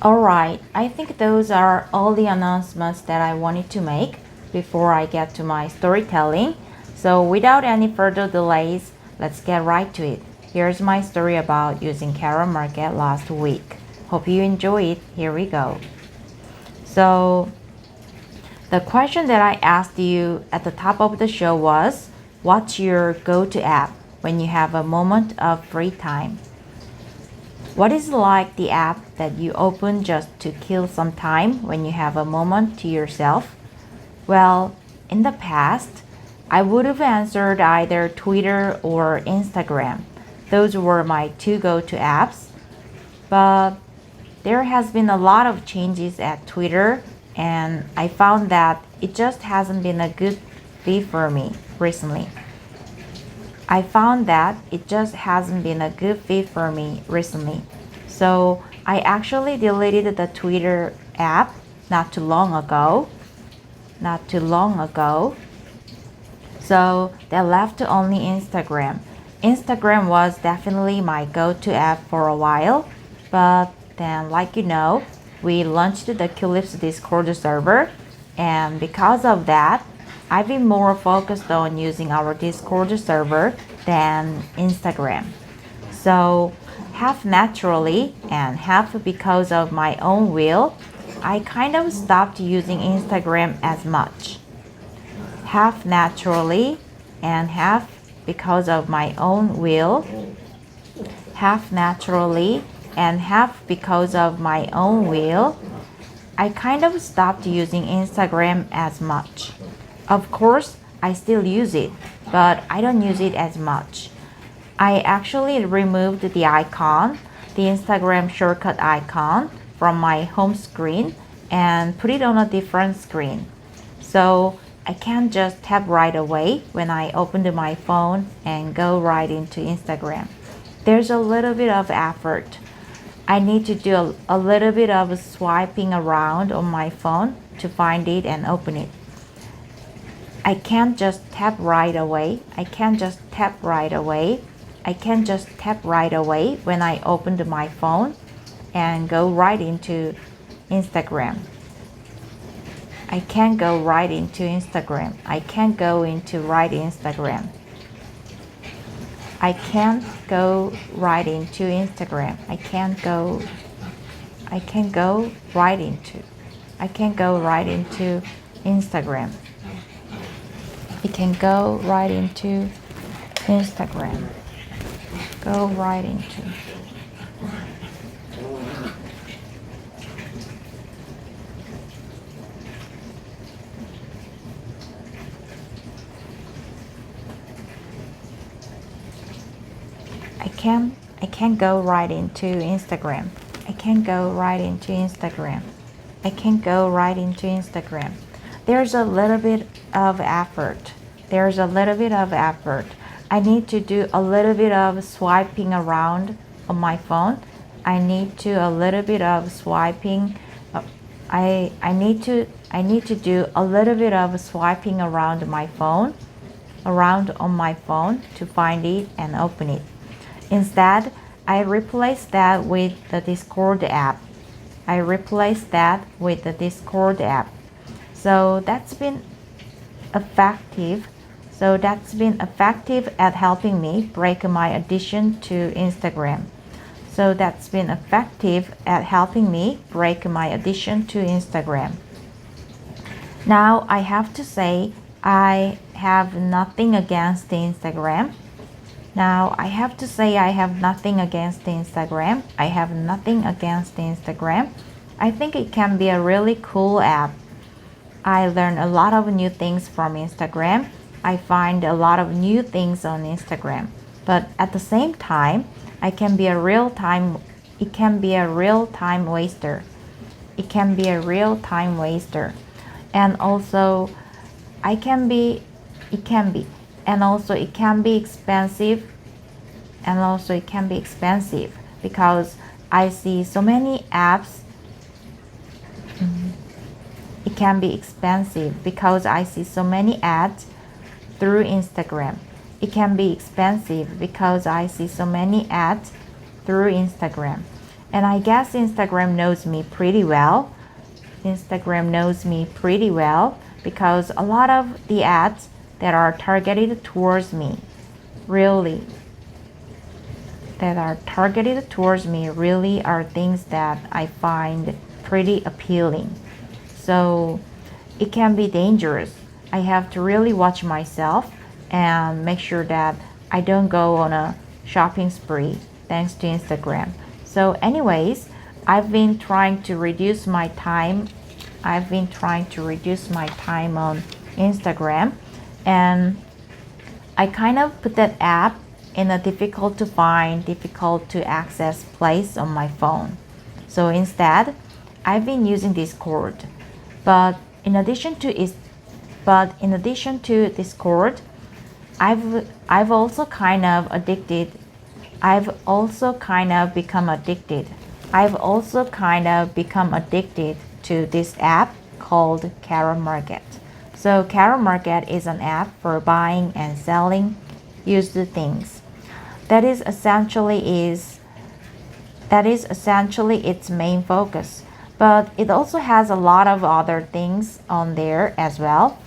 Alright, I think those are all the announcements that I wanted to make before I get to my storytelling. So without any further delays, let's get right to it. Here's my story about using Carol Market last week. Hope you enjoy it. Here we go. So the question that I asked you at the top of the show was, what's your go-to app when you have a moment of free time? What is like the app that you open just to kill some time when you have a moment to yourself? Well, in the past, I would have answered either Twitter or Instagram. Those were my two go-to apps. But there has been a lot of changes at Twitter, and I found that it just hasn't been a good fit for me recently. So I actually deleted the Twitter app not too long ago. So that left only Instagram. Instagram was definitely my go-to app for a while, but then, like you know, we launched the Culips Discord server, and because of that, I've been more focused on using our Discord server than Instagram. So half naturally and half because of my own will, I kind of stopped using Instagram as much. Half naturally and half because of my own will. I kind of stopped using Instagram as much. Of course, I still use it, but I don't use it as much. I actually removed the icon, the Instagram shortcut icon, from my home screen and put it on a different screen. So I can't just tap right away when I opened my phone and go right into Instagram. There's a little bit of effort. I need to do a little bit of swiping around on my phone to find it and open it. I can't just tap right away when I opened my phone and go right into Instagram. I can't go right into Instagram. I can't go right into Instagram. I can't go right into Instagram. I can't go right into Instagram. Go right into. I can't go right into Instagram. I can't go right into Instagram. I can't go right into Instagram. There's a little bit of effort. I need to do a little bit of swiping around on my phone. I need to do a little bit of swiping around on my phone to find it and open it. Instead, I replaced that with the Discord app. So that's been effective at helping me break my addiction to Instagram. Now I have to say I have nothing against Instagram. I think it can be a really cool app. I learn a lot of new things from Instagram. I find a lot of new things on Instagram. But at the same time, it can be a real time waster. And also it can be expensive because I see so many apps. It can be expensive because I see so many ads through Instagram. And I guess Instagram knows me pretty well. Instagram knows me pretty well because a lot of the ads that are targeted towards me really are things that I find pretty appealing. So it can be dangerous. I have to really watch myself and make sure that I don't go on a shopping spree thanks to Instagram. So anyways, I've been trying to reduce my time on Instagram, and I kind of put that app in a difficult to find, difficult to access place on my phone. So instead, I've been using Discord. But in addition to Discord, I've also kind of become addicted to this app called Carrot Market. So Carrot Market is an app for buying and selling used things. That is essentially its main focus. But it also has a lot of other things on there as well.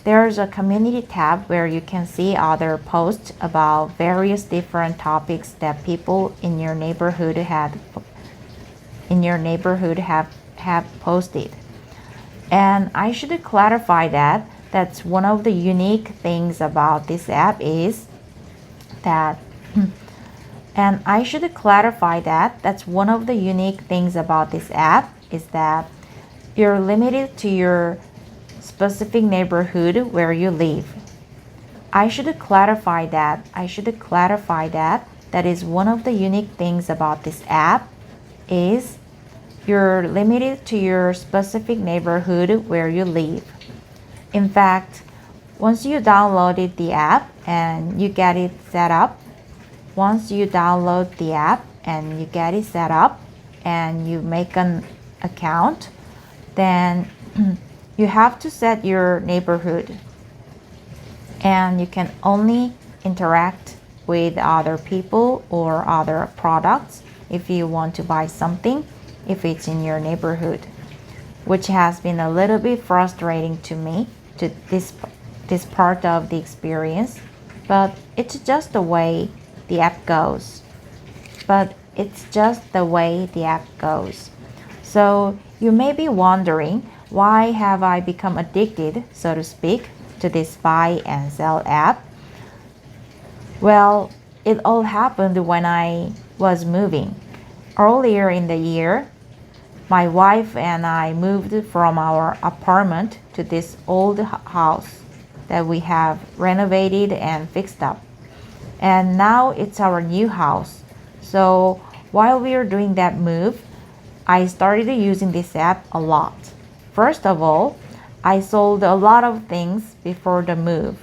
There's a community tab where you can see other posts about various different topics that people in your neighborhood have posted. And I should clarify that's one of the unique things about this app is that you're limited to your specific neighborhood where you live. I should clarify that is one of the unique things about this app is you're limited to your specific neighborhood where you live. In fact, once you downloaded the app and you get it set up, and you make an account, then you have to set your neighborhood, and you can only interact with other people or other products if you want to buy something, if it's in your neighborhood, which has been a little bit frustrating to me, to this part of the experience, but it's just the way the app goes. So you may be wondering, why have I become addicted, so to speak, to this buy and sell app? Well, it all happened when I was moving. Earlier in the year, my wife and I moved from our apartment to this old house that we have renovated and fixed up. And now it's our new house. So while we were doing that move, I started using this app a lot. First of all, I sold a lot of things before the move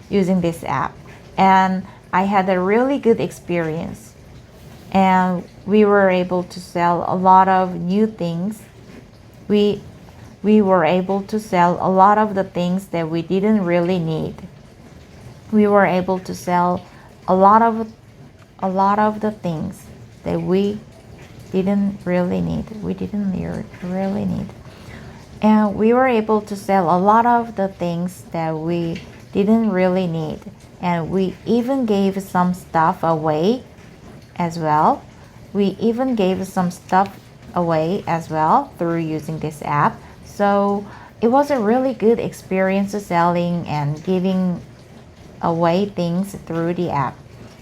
using this app, and I had a really good experience. And we were able to sell a lot of new things. We were able to sell a lot of the things that we didn't really need. We were able to sell a lot of the things that we didn't really need. And we were able to sell a lot of the things that we didn't really need. And we even gave some stuff away as well. Through using this app. So it was a really good experience selling and giving away things through the app.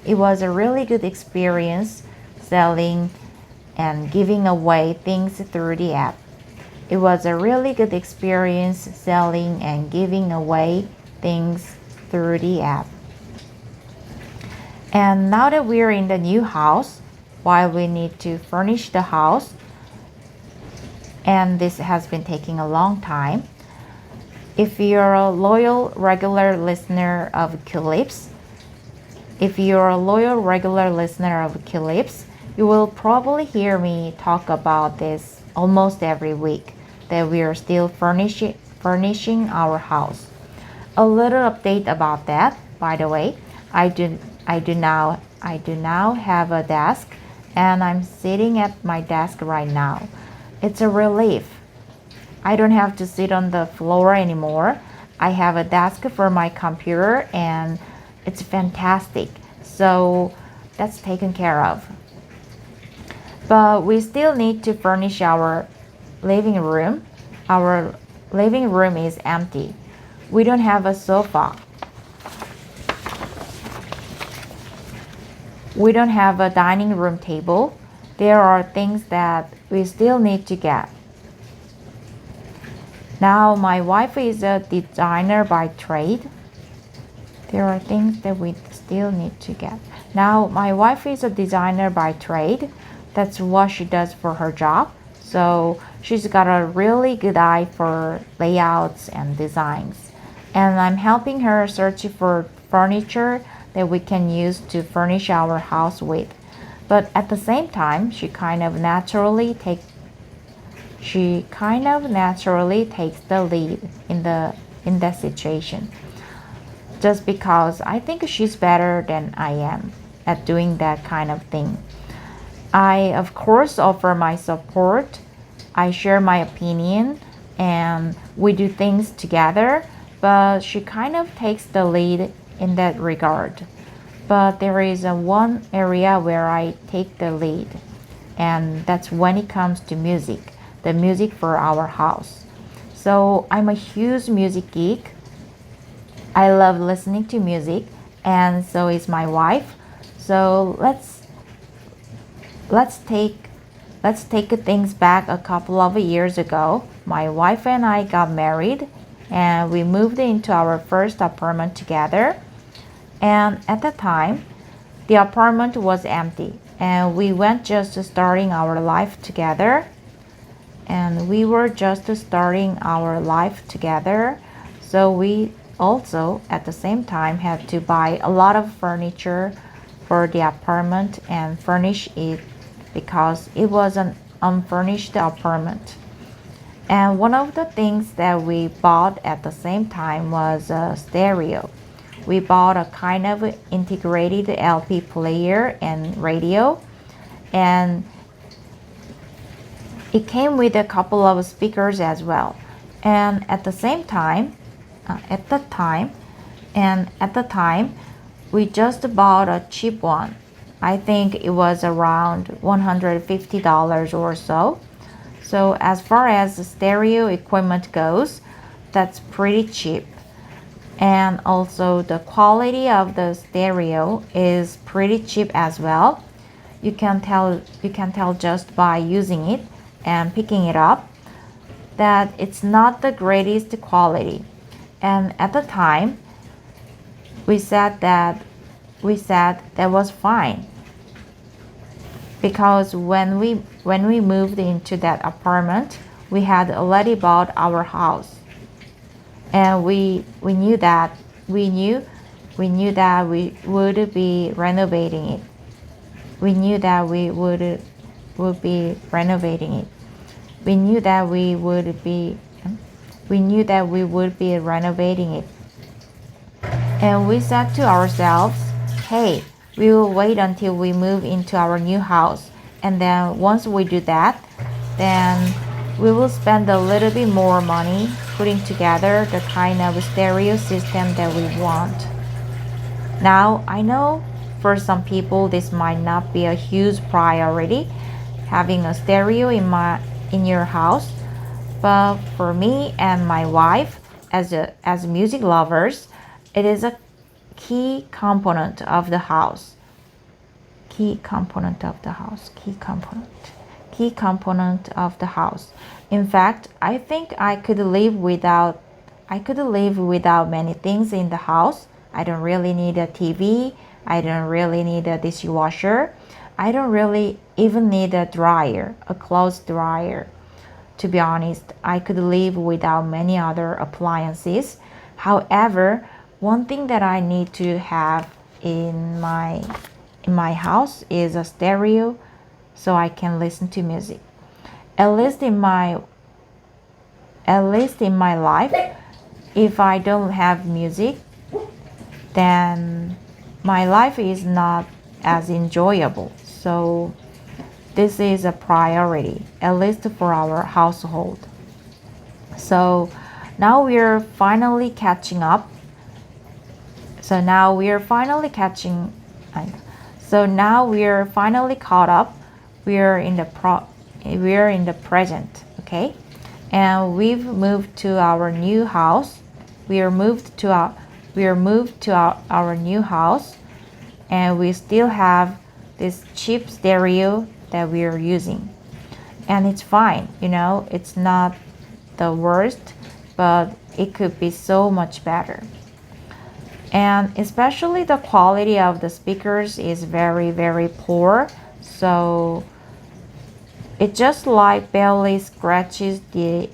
It was a really good experience selling and giving away things through the app. And now that we're in the new house, while we need to furnish the house, and this has been taking a long time, if you're a loyal regular listener of Clips, you will probably hear me talk about this almost every week, that we are still furnishing our house. A little update about that, by the way. I do now have a desk and I'm sitting at my desk right now. It's a relief. I don't have to sit on the floor anymore. I have a desk for my computer and it's fantastic. So that's taken care of. But we still need to furnish our living room. Our living room is empty. We don't have a sofa. We don't have a dining room table. There are things that we still need to get. Now my wife is a designer by trade. There are things that we still need to get. Now my wife is a designer by trade. That's what she does for her job. So she's got a really good eye for layouts and designs. And I'm helping her search for furniture that we can use to furnish our house with. But at the same time, she kind of naturally takes the lead in that situation. Just because I think she's better than I am at doing that kind of thing. I of course offer my support. I share my opinion and we do things together, but she kind of takes the lead in that regard. But there is one area where I take the lead, and that's when it comes to music, the music for our house. So I'm a huge music geek. I love listening to music, and so is my wife. So let's take things back a couple of years ago. My wife and I got married, and we moved into our first apartment together. And at the time, the apartment was empty, and we went just starting our life together. So we also, at the same time, had to buy a lot of furniture for the apartment and furnish it because it was an unfurnished apartment. And one of the things that we bought at the same time was a stereo. We bought a kind of integrated LP player and radio, and it came with a couple of speakers as well. And at the time, we just bought a cheap one. I think it was around $150 or so. So as far as the stereo equipment goes, that's pretty cheap. And also the quality of the stereo is pretty cheap as well. You can tell just by using it and picking it up that it's not the greatest quality. And at the time, we said that was fine, because when we moved into that apartment, we had already bought our house. And we knew that we would be renovating it. We knew that we would be renovating it. We knew that we would be renovating it. And we said to ourselves, hey, we will wait until we move into our new house. And then once we do that, then we will spend a little bit more money putting together the kind of stereo system that we want. Now, I know for some people this might not be a huge priority, having a stereo in your house, but for me and my wife, as music lovers, it is a key component of the house. Key component of the house. In fact, I think I could live without many things in the house. I don't really need a TV. I don't really need a dishwasher. I don't really even need a clothes dryer. To be honest, I could live without many other appliances. However, one thing that I need to have in my house is a stereo so I can listen to music. At least in my life, if I don't have music, then my life is not as enjoyable. So this is a priority, at least for our household. So now we're finally catching up. So now we're finally caught up. We're in the present, okay? And we've moved to our new house. We are moved to our new house, and we still have this cheap stereo that we are using. And it's fine, it's not the worst, but it could be so much better. And especially the quality of the speakers is very, very poor. So it just like barely scratches the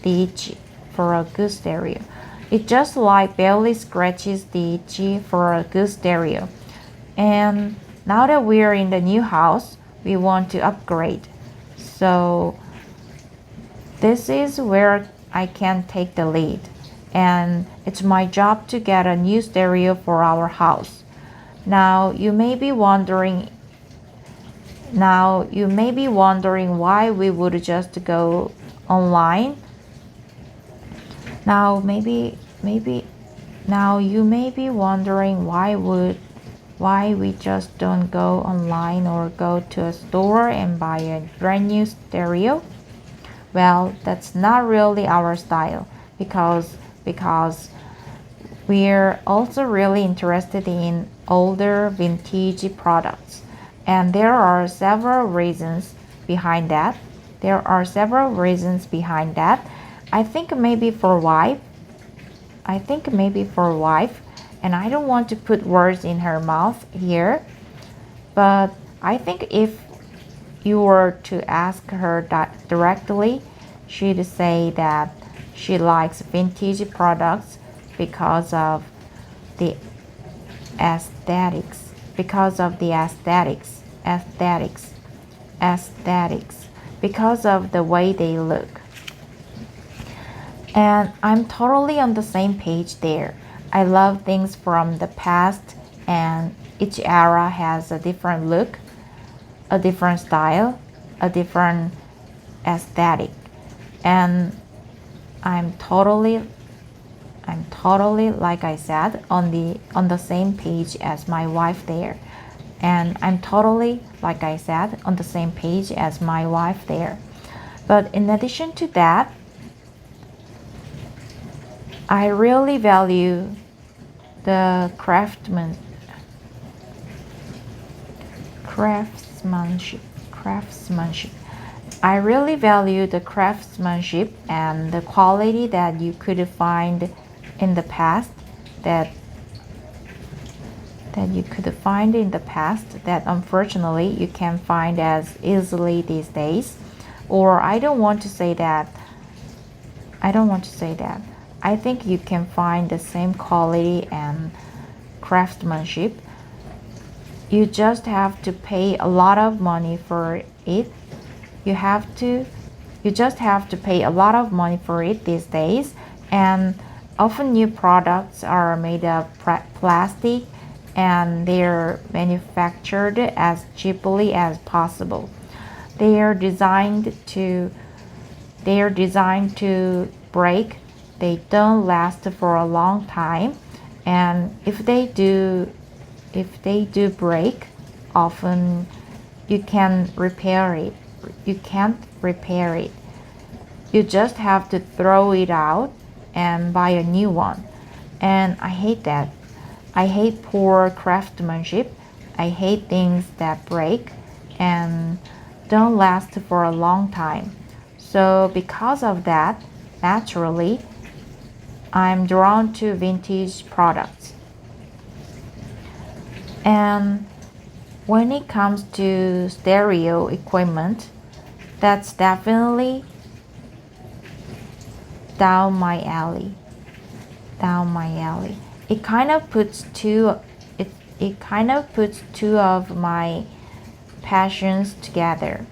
itch for a good stereo. It just like barely scratches the itch for a good stereo. And now that we're in the new house, we want to upgrade. So this is where I can take the lead. And it's my job to get a new stereo for our house. Now you may be wondering why we would just go online. Now you may be wondering why we just don't go online or go to a store and buy a brand new stereo. Well, that's not really our style because we're also really interested in older vintage products. And there are several reasons behind that. I think maybe for wife. And I don't want to put words in her mouth here. But I think if you were to ask her directly, she'd say that she likes vintage products because of the aesthetics. Because of the way they look. And I'm totally on the same page there. I love things from the past, and each era has a different look, a different style, a different aesthetic. And I'm totally, like I said, on the same page as my wife there. And I'm totally, like I said, on the same page as my wife there. But in addition to that, I really value the craftsmanship. I really value the craftsmanship and the quality that you could find in the past that unfortunately you can't find as easily these days. Or I don't want to say that. I think you can find the same quality and craftsmanship. You just have to pay a lot of money for it. You just have to pay a lot of money for it these days. And often new products are made of plastic, and they're manufactured as cheaply as possible. They are designed to break. They don't last for a long time, and if they do break, often you can't repair it. You just have to throw it out and buy a new one. And I hate that. I hate poor craftsmanship. I hate things that break and don't last for a long time. So because of that, naturally, I'm drawn to vintage products. And when it comes to stereo equipment, that's definitely down my alley. It kind of puts two of my passions together.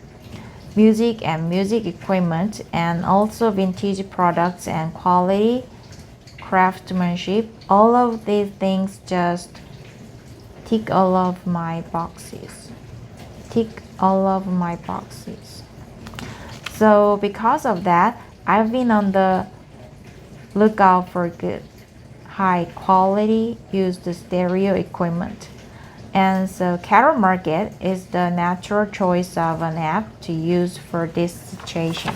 Music and music equipment, and also vintage products and quality craftsmanship. All of these things just tick all of my boxes. all of my boxes. So because of that, I've been on the lookout for good, high quality used stereo equipment. And so Cattle Market is the natural choice of an app to use for this situation.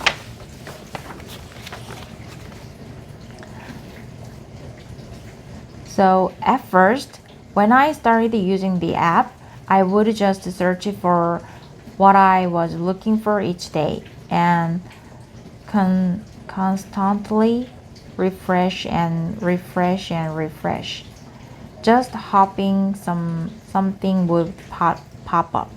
So at first, when I started using the app, I would just search for what I was looking for each day and constantly refresh and refresh and refresh. Just hoping something would pop up.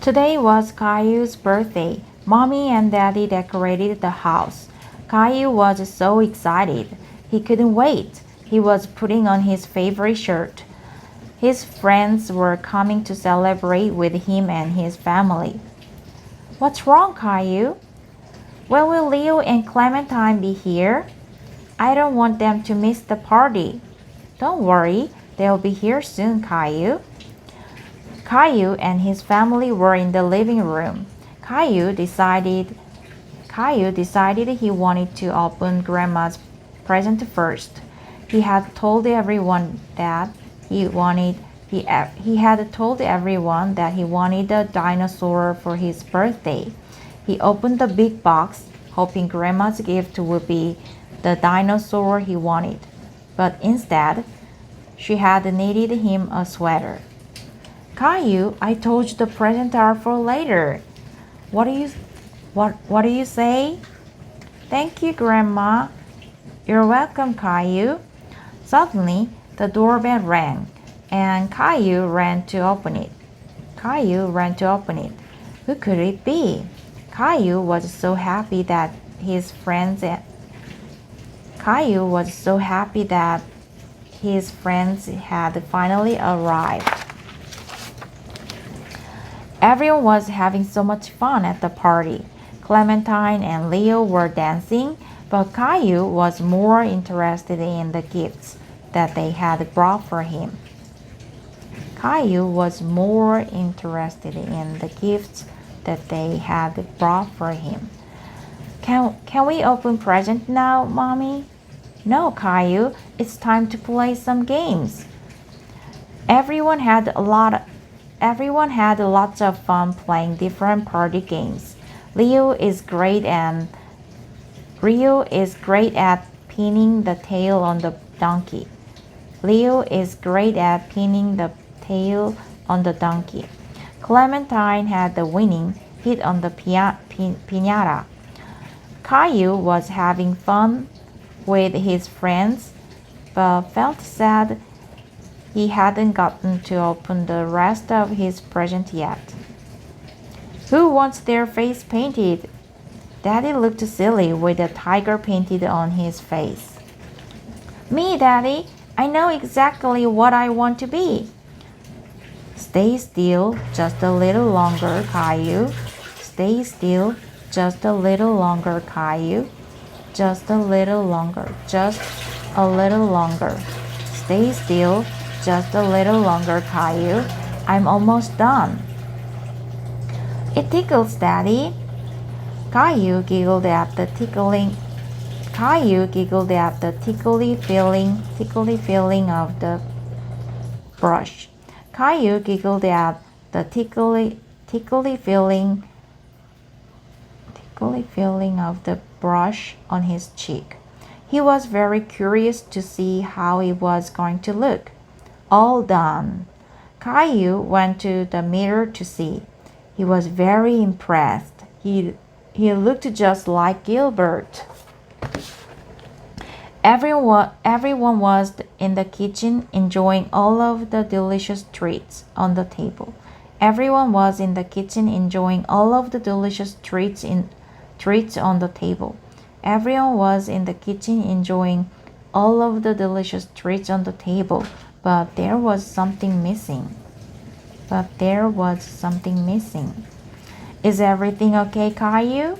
Today was Caillou's birthday. Mommy and Daddy decorated the house. Caillou was so excited. He couldn't wait. He was putting on his favorite shirt. His friends were coming to celebrate with him and his family. What's wrong, Caillou? When will Leo and Clementine be here? I don't want them to miss the party. Don't worry, they'll be here soon, Caillou. Caillou and his family were in the living room. Caillou decided he wanted to open Grandma's present first. He had told everyone that he wanted a dinosaur for his birthday. He opened the big box, hoping Grandma's gift would be the dinosaur he wanted. But instead, she had knitted him a sweater. Caillou, I told you the presents are for later. What do you say? Thank you, Grandma. You're welcome, Caillou. Suddenly, the doorbell rang, and Caillou ran to open it. Who could it be? Caillou was so happy that his friends had finally arrived. Everyone was having so much fun at the party. Clementine and Leo were dancing, but Caillou was more interested in the gifts that they had brought for him. Can we open present now, Mommy? No, Caillou, it's time to play some games. Everyone had lots of fun playing different party games. Rio is great at pinning the tail on the donkey. Clementine had the winning hit on the piñata. Caillou was having fun with his friends, but felt sad he hadn't gotten to open the rest of his present yet. Who wants their face painted? Daddy looked silly with a tiger painted on his face. Me, Daddy. I know exactly what I want to be. Stay still just a little longer, Caillou. Stay still just a little longer, Caillou. Just a little longer. Just a little longer. Stay still just a little longer, Caillou. I'm almost done. It tickles, Daddy. Caillou giggled at the tickly feeling of the brush. Caillou giggled at the tickly feeling of the brush on his cheek. He was very curious to see how it was going to look. All done. Caillou went to the mirror to see. He was very impressed. He looked just like Gilbert. Everyone was in the kitchen enjoying all of the delicious treats on the table. Everyone was in the kitchen enjoying all of the delicious treats on the table. Everyone was in the kitchen enjoying all of the delicious treats on the table, but there was something missing. Is everything okay, Caillou?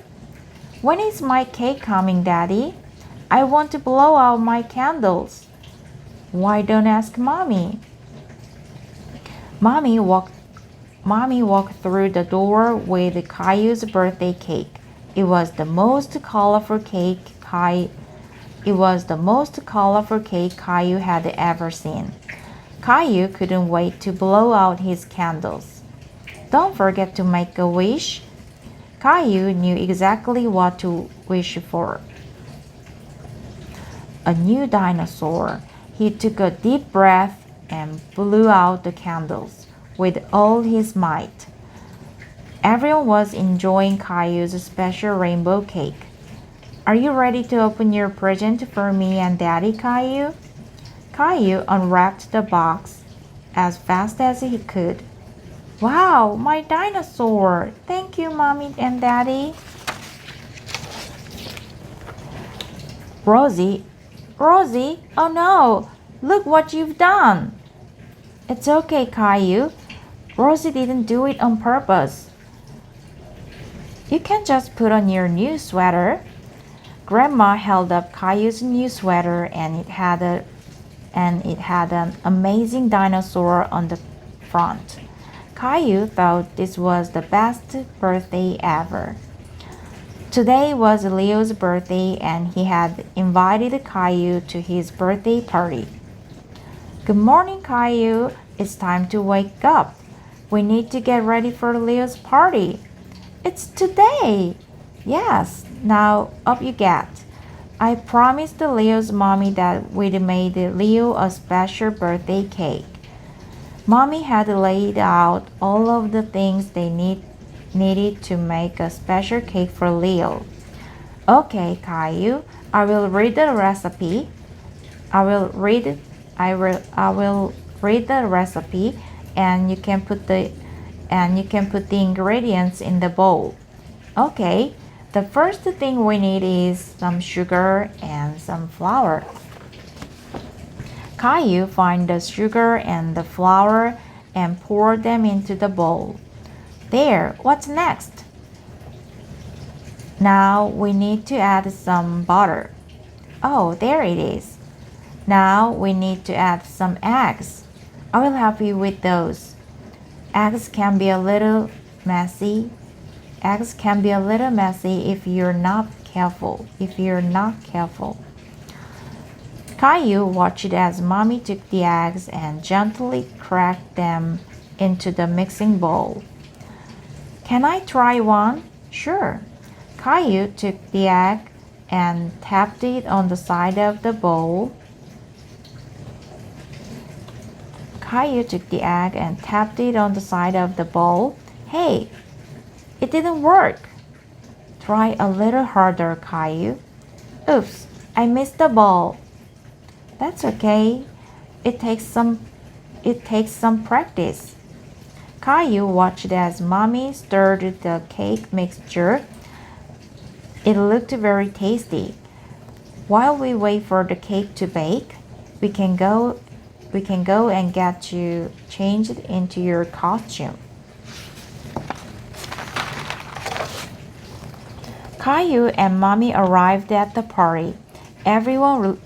When is my cake coming, Daddy? I want to blow out my candles. Why don't ask Mommy? Mommy walked through the door with Caillou's birthday cake. It was the most colorful cake Caillou had ever seen. Caillou couldn't wait to blow out his candles. Don't forget to make a wish. Caillou knew exactly what to wish for. A new dinosaur. He took a deep breath and blew out the candles with all his might. Everyone was enjoying Caillou's special rainbow cake. Are you ready to open your present for me and Daddy, Caillou? Caillou unwrapped the box as fast as he could. Wow, my dinosaur! Thank you, Mommy and Daddy. Rosie, oh no! Look what you've done! It's okay, Caillou. Rosie didn't do it on purpose. You can just put on your new sweater. Grandma held up Caillou's new sweater and it had an amazing dinosaur on the front. Caillou thought this was the best birthday ever. Today was Leo's birthday and he had invited Caillou to his birthday party. Good morning, Caillou. It's time to wake up. We need to get ready for Leo's party. It's today. Yes, now up you get. I promised Leo's mommy that we'd made Leo a special birthday cake. Mommy had laid out all of the things they needed to make a special cake for Leo. Okay, Caillou, I will read the recipe. I will read the recipe and you can put the ingredients in the bowl. Okay, the first thing we need is some sugar and some flour. Caillou found the sugar and the flour and poured them into the bowl. There, what's next? Now we need to add some butter. Oh, there it is. Now we need to add some eggs. I will help you with those. Eggs can be a little messy if you're not careful. Caillou watched as Mommy took the eggs and gently cracked them into the mixing bowl. Can I try one? Sure. Caillou took the egg and tapped it on the side of the bowl. Hey, it didn't work. Try a little harder, Caillou. Oops, I missed the ball. That's okay. It takes some practice. Caillou watched as Mommy stirred the cake mixture. It looked very tasty. While we wait for the cake to bake, we can go and get you changed into your costume. Caillou and Mommy arrived at the party. Everybody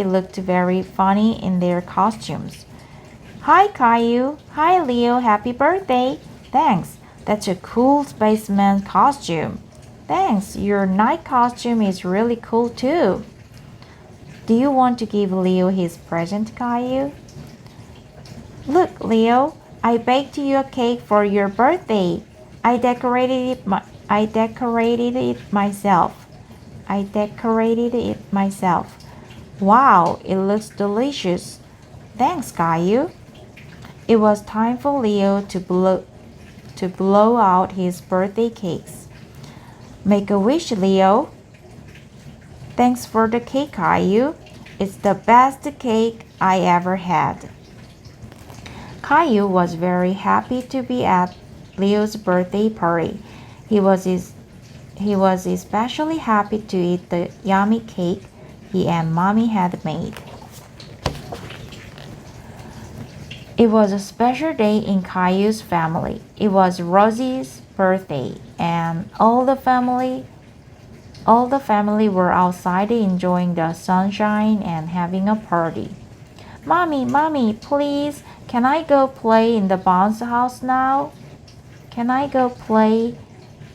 looked very funny in their costumes. Hi, Caillou. Hi, Leo. Happy birthday. Thanks. That's a cool spaceman costume. Thanks. Your night costume is really cool too. Do you want to give Leo his present, Caillou? Look, Leo. I baked you a cake for your birthday. I decorated it myself. Wow, it looks delicious. Thanks, Caillou. It was time for Leo to blow out his birthday cakes. Make a wish, Leo. Thanks for the cake, Caillou. It's the best cake I ever had. Caillou was very happy to be at Leo's birthday party. He was especially happy to eat the yummy cake he and Mommy had made. It was a special day in Caillou's family. It was Rosie's birthday, and all the family All the family were outside enjoying the sunshine and having a party. Mommy, please, can I go play in the bounce house now? Can I go play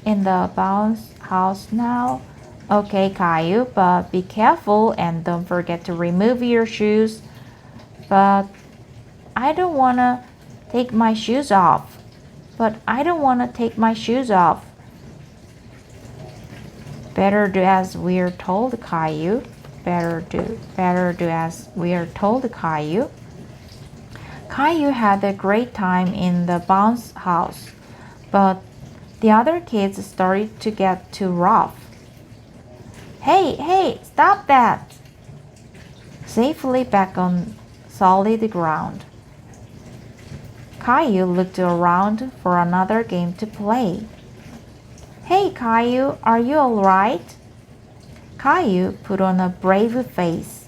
in the bounce house now? Okay, Caillou, but be careful and don't forget to remove your shoes. But I don't want to take my shoes off. Better do as we're told, Caillou. Better do as we're told, Caillou. Caillou had a great time in the bounce house, but the other kids started to get too rough. Hey, stop that! Safely back on solid ground. Caillou looked around for another game to play. Hey, Caillou, are you all right? Caillou put on a brave face.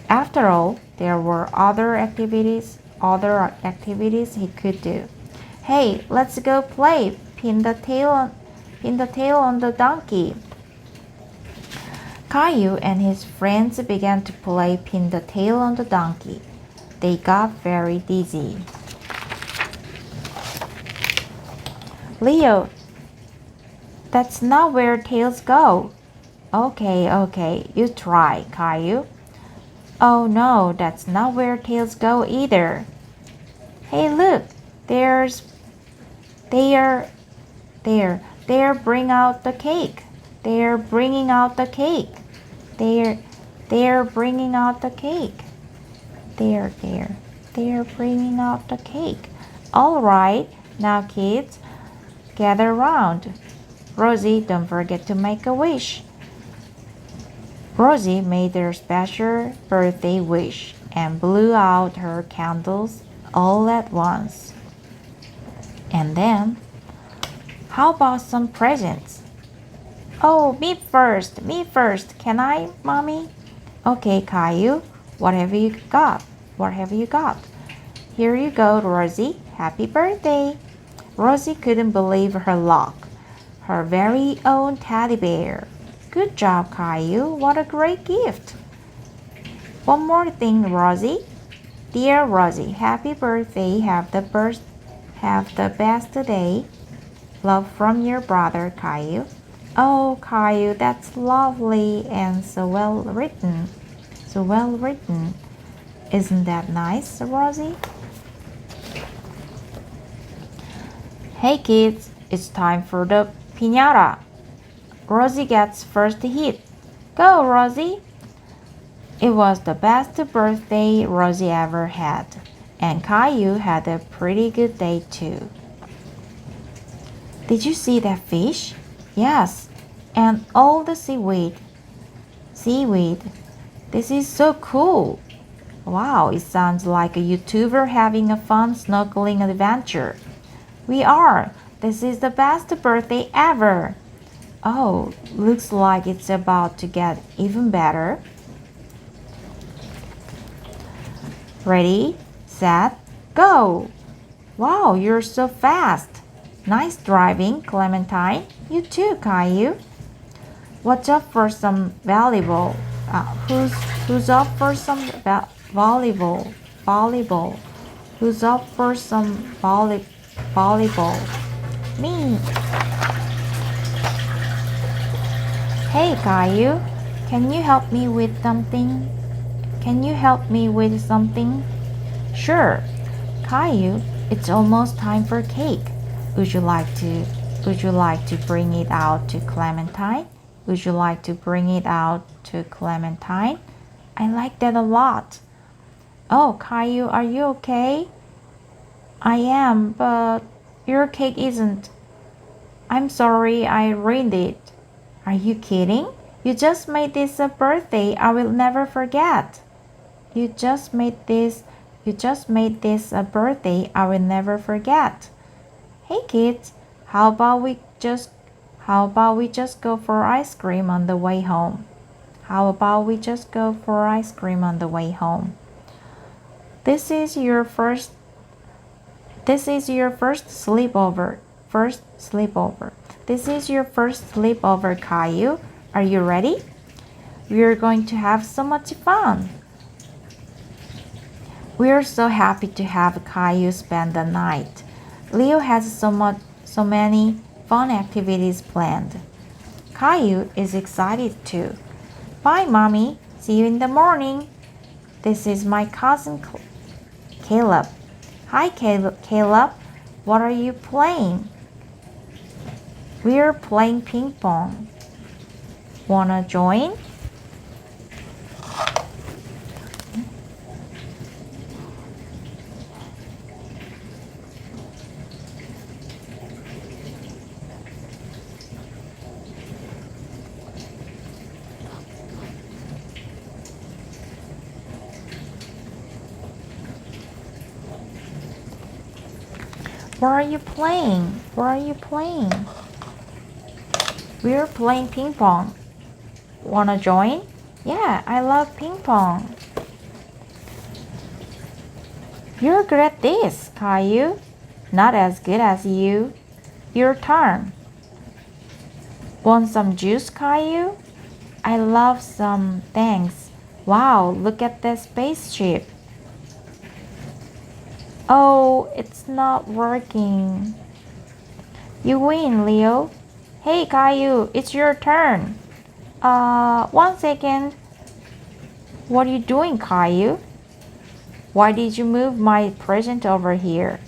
After all, there were other activities he could do. Hey, let's go play pin the tail on the donkey. Caillou and his friends began to play pin the tail on the donkey. They got very dizzy. Leo, that's not where tails go. Okay, you try, Caillou. Oh no, that's not where tails go either. Hey, look, they're bringing out the cake. They're bringing out the cake. They're bringing out the cake. They're bringing out the cake. All right, now kids, gather round. Rosie, don't forget to make a wish. Rosie made her special birthday wish and blew out her candles all at once. And then, how about some presents? Oh, me first. Can I, Mommy? Okay, Caillou, what have you got? Here you go, Rosie. Happy birthday. Rosie couldn't believe her luck. Her very own teddy bear. Good job, Caillou. What a great gift. One more thing, Rosie. Dear Rosie, happy birthday. Have the best day. Love from your brother, Caillou. Oh, Caillou, that's lovely and so well written. Isn't that nice, Rosie? Hey kids, it's time for the piñata. Rosie gets first hit. Go, Rosie! It was the best birthday Rosie ever had, and Caillou had a pretty good day too. Did you see that fish? Yes, and all the seaweed. This is so cool. Wow, it sounds like a YouTuber having a fun snorkeling adventure. We are. This is the best birthday ever. Oh, looks like it's about to get even better. Ready, set, go. Wow, you're so fast. Nice driving, Clementine. You too, Caillou. What's up for some volleyball? Who's up for some volleyball? Who's up for some volleyball? Me. Hey, Caillou, can you help me with something? Sure. Caillou, it's almost time for cake. Would you like to bring it out to Clementine? I like that a lot. Oh, Caillou, are you okay? I am, but your cake isn't. I'm sorry I ruined it. Are you kidding? You just made this a birthday I will never forget. You just made this a birthday I will never forget. Hey kids, how about we just go for ice cream on the way home? This is your first sleepover. this is your first sleepover, Caillou. Are you ready? We are going to have so much fun. We are so happy to have Caillou spend the night. Leo has so many fun activities planned. Caillou is excited too. Bye, Mommy. See you in the morning. This is my cousin Caleb. Hi, Caleb. What are you playing? We are playing ping pong. Wanna join? What are you playing? What are you playing? We're playing ping pong. Wanna join? Yeah, I love ping pong. You're good at this, Caillou. Not as good as you. Your turn. Want some juice, Caillou? I love some, thanks. Wow, look at that spaceship. Oh, it's not working. You win, Leo. Hey, Caillou, it's your turn. 1 second. What are you doing, Caillou? Why did you move my present over here?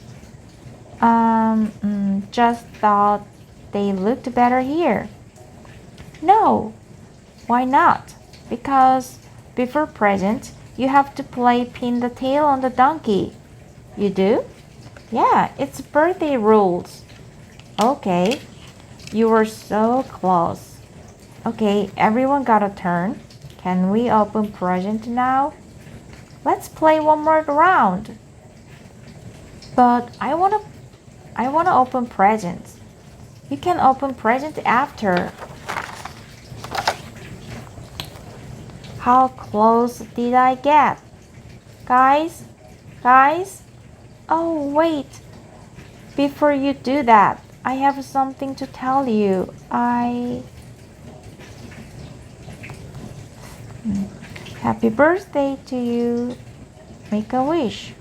Just thought they looked better here. No, why not? Because before present, you have to play pin the tail on the donkey. You do? Yeah, it's birthday rules. Okay, you were so close. Okay, everyone got a turn. Can we open present now? Let's play one more round. But I wanna open presents. You can open present after. How close did I get? Guys? Oh, wait. Before you do that, I have something to tell you. Happy birthday to you. Make a wish.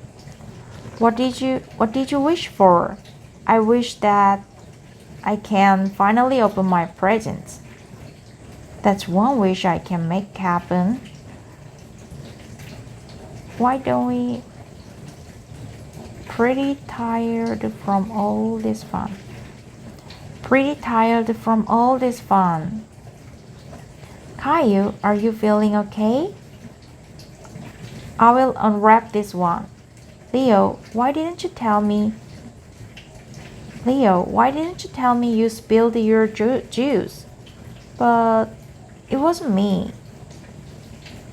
What did you wish for? I wish that I can finally open my presents. That's one wish I can make happen. Why don't we? Pretty tired from all this fun. Caillou, are you feeling okay? I will unwrap this one. Leo, why didn't you tell me you spilled your juice? But it wasn't me.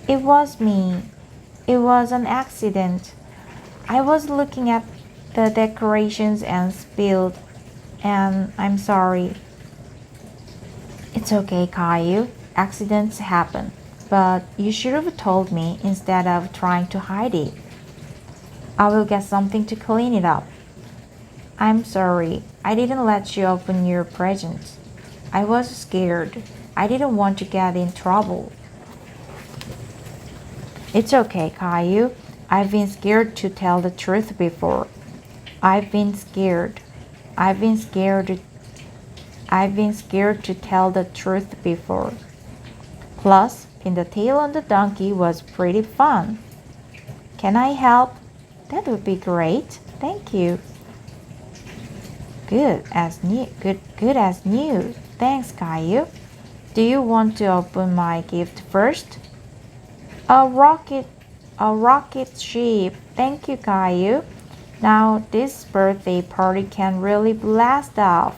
It was me. It was an accident. I was looking at the decorations and spilled, and I'm sorry. It's okay, Caillou. Accidents happen. But you should have told me instead of trying to hide it. I will get something to clean it up. I'm sorry. I didn't let you open your presents. I was scared. I didn't want to get in trouble. It's okay, Caillou. I've been scared to tell the truth before. I've been scared to tell the truth before. Plus, pin the tail on the donkey was pretty fun. Can I help? That would be great. Thank you. Good as new. Thanks, Caillou. Do you want to open my gift first? A rocket ship. Thank you, Caillou. Now this birthday party can really blast off.